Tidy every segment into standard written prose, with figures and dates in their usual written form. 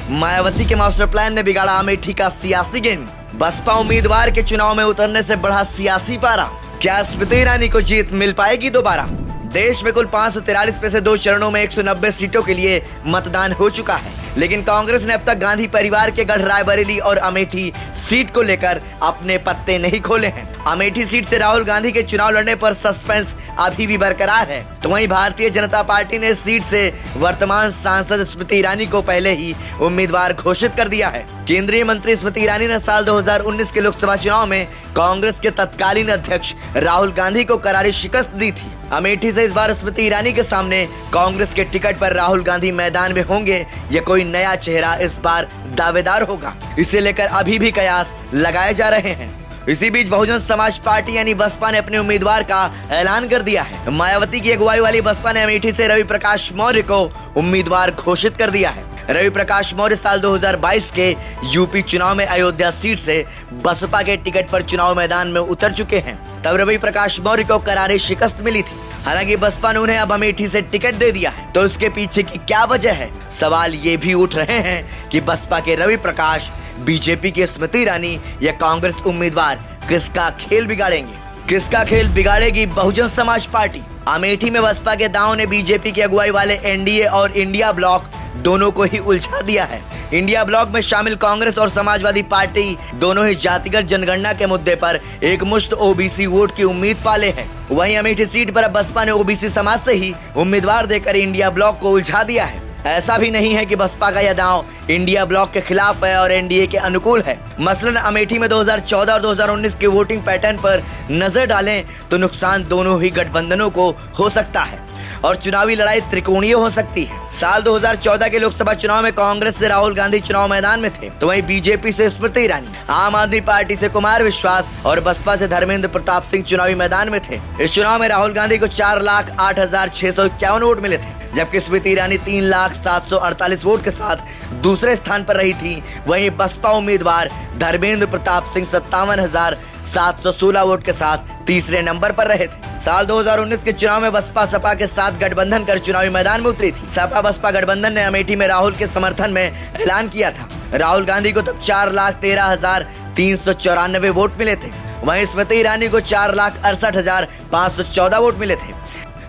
मायावती के master plan ने बिगाड़ा अमेठी का सियासी गेम। बसपा उम्मीदवार के चुनाव में उतरने से बढ़ा सियासी पारा। क्या स्मृति ईरानी को जीत मिल पाएगी दोबारा? देश में कुल 543 में से 2 चरणों में 190 सीटों के लिए मतदान हो चुका है, लेकिन कांग्रेस ने अब तक गांधी परिवार के गढ़ रायबरेली और अमेठी सीट को लेकर अपने पत्ते नहीं खोले हैं। अमेठी सीट से राहुल गांधी के चुनाव लड़ने पर सस्पेंस अभी भी बरकरार है, तो वहीं भारतीय जनता पार्टी ने इस सीट से वर्तमान सांसद स्मृति ईरानी को पहले ही उम्मीदवार घोषित कर दिया है। केंद्रीय मंत्री स्मृति ईरानी ने साल 2019 के लोकसभा चुनाव में कांग्रेस के तत्कालीन अध्यक्ष राहुल गांधी को करारी शिकस्त दी थी। अमेठी से इस बार स्मृति ईरानी के सामने कांग्रेस के टिकट पर राहुल गांधी मैदान में होंगे या कोई नया चेहरा इस बार दावेदार होगा, इसे लेकर अभी भी कयास लगाए जा रहे हैं। इसी बीच बहुजन समाज पार्टी यानी बसपा ने अपने उम्मीदवार का ऐलान कर दिया है। मायावती की अगुवाई वाली बसपा ने अमेठी से रवि प्रकाश मौर्य को उम्मीदवार घोषित कर दिया है। रवि प्रकाश मौर्य साल 2022 के यूपी चुनाव में अयोध्या सीट से बसपा के टिकट पर चुनाव मैदान में उतर चुके हैं। तब रवि प्रकाश मौर्य को करारी शिकस्त मिली थी। हालांकि बसपा ने उन्हें अब अमेठी से टिकट दे दिया है, तो इसके पीछे की क्या वजह है? सवाल ये भी उठ रहे हैं कि बसपा के रवि प्रकाश, बीजेपी की स्मृति ईरानी या कांग्रेस उम्मीदवार किसका खेल बिगाड़ेंगे? किसका खेल बिगाड़ेगी बहुजन समाज पार्टी? अमेठी में बसपा के दांव ने बीजेपी की अगुवाई वाले एनडीए और इंडिया ब्लॉक दोनों को ही उलझा दिया है। इंडिया ब्लॉक में शामिल कांग्रेस और समाजवादी पार्टी दोनों ही जातिगत जनगणना के मुद्दे पर एक मुश्त ओबीसी वोट की उम्मीद पाले हैं। वहीं अमेठी सीट पर अब बसपा ने ओबीसी समाज से ही उम्मीदवार देकर इंडिया ब्लॉक को उलझा दिया है। ऐसा भी नहीं है कि बसपा का यह दांव इंडिया ब्लॉक के खिलाफ है और एनडीए के अनुकूल है। मसलन अमेठी में 2014 और 2019 के वोटिंग पैटर्न पर नजर डालें तो नुकसान दोनों ही गठबंधनों को हो सकता है और चुनावी लड़ाई त्रिकोणीय हो सकती है। साल 2014 के लोकसभा चुनाव में कांग्रेस से राहुल गांधी चुनाव मैदान में थे, तो वहीं बीजेपी से स्मृति ईरानी, आम आदमी पार्टी से कुमार विश्वास और बसपा से धर्मेंद्र प्रताप सिंह चुनावी मैदान में थे। इस चुनाव में राहुल गांधी को 4,08,651 वोट मिले थे, जबकि स्मृति ईरानी 3,07,48 वोट के साथ दूसरे स्थान पर रही थी। वहीं बसपा उम्मीदवार धर्मेंद्र प्रताप सिंह 57,716 वोट के साथ तीसरे नंबर पर रहे थे। साल 2019 के चुनाव में बसपा सपा के साथ गठबंधन कर चुनावी मैदान में उतरी थी। सपा बसपा गठबंधन ने अमेठी में राहुल के समर्थन में ऐलान किया था। राहुल गांधी को तब 4,13,394 वोट मिले थे। वहीं स्मृति ईरानी को 4,68,514 वोट मिले थे।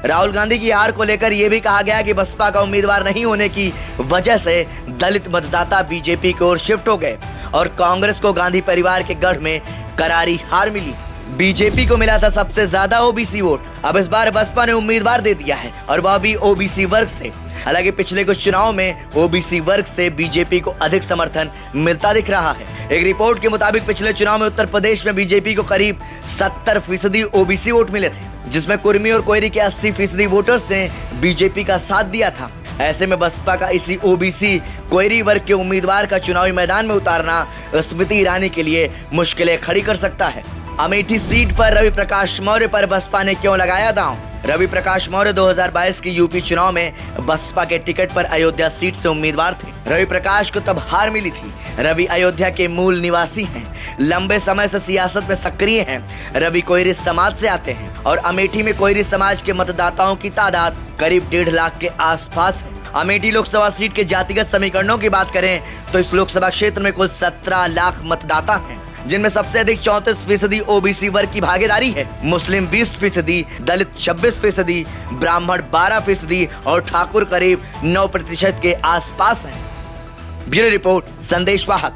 राहुल गांधी की हार को लेकर यह भी कहा गया कि बसपा का उम्मीदवार नहीं होने की वजह से दलित मतदाता बीजेपी की ओर शिफ्ट हो गए और कांग्रेस को गांधी परिवार के गढ़ में करारी हार मिली। बीजेपी को मिला था सबसे ज्यादा ओबीसी वोट। अब इस बार बसपा ने उम्मीदवार दे दिया है और वह भी ओबीसी वर्ग से। हालांकि पिछले कुछ चुनाव में ओबीसी वर्ग से बीजेपी को अधिक समर्थन मिलता दिख रहा है। एक रिपोर्ट के मुताबिक पिछले चुनाव में उत्तर प्रदेश में बीजेपी को करीब 70% ओबीसी वोट मिले थे, जिसमें कुर्मी और कोयरी के 80% वोटर्स ने बीजेपी का साथ दिया था। ऐसे में बसपा का इसी ओबीसी कोयरी वर्ग के उम्मीदवार का चुनावी मैदान में उतारना स्मृति ईरानी के लिए मुश्किलें खड़ी कर सकता है। अमेठी सीट पर रवि प्रकाश मौर्य पर बसपा ने क्यों लगाया दांव? रवि प्रकाश मौर्य 2022 के यूपी चुनाव में बसपा के टिकट पर अयोध्या सीट से उम्मीदवार थे। रवि प्रकाश को तब हार मिली थी। रवि अयोध्या के मूल निवासी हैं, लंबे समय से सियासत में सक्रिय हैं। रवि कोयरी समाज से आते हैं और अमेठी में कोयरी समाज के मतदाताओं की तादाद करीब 1.5 लाख के आसपास है। अमेठी लोकसभा सीट के जातिगत समीकरणों की बात करें तो इस लोकसभा क्षेत्र में कुल 17 लाख मतदाता हैं, जिनमें सबसे अधिक 34% ओबीसी वर्ग की भागीदारी है। मुस्लिम 20%, दलित 26%, ब्राह्मण 12% और ठाकुर करीब 9% के आसपास हैं। ब्यूरो रिपोर्ट, संदेश वाहक।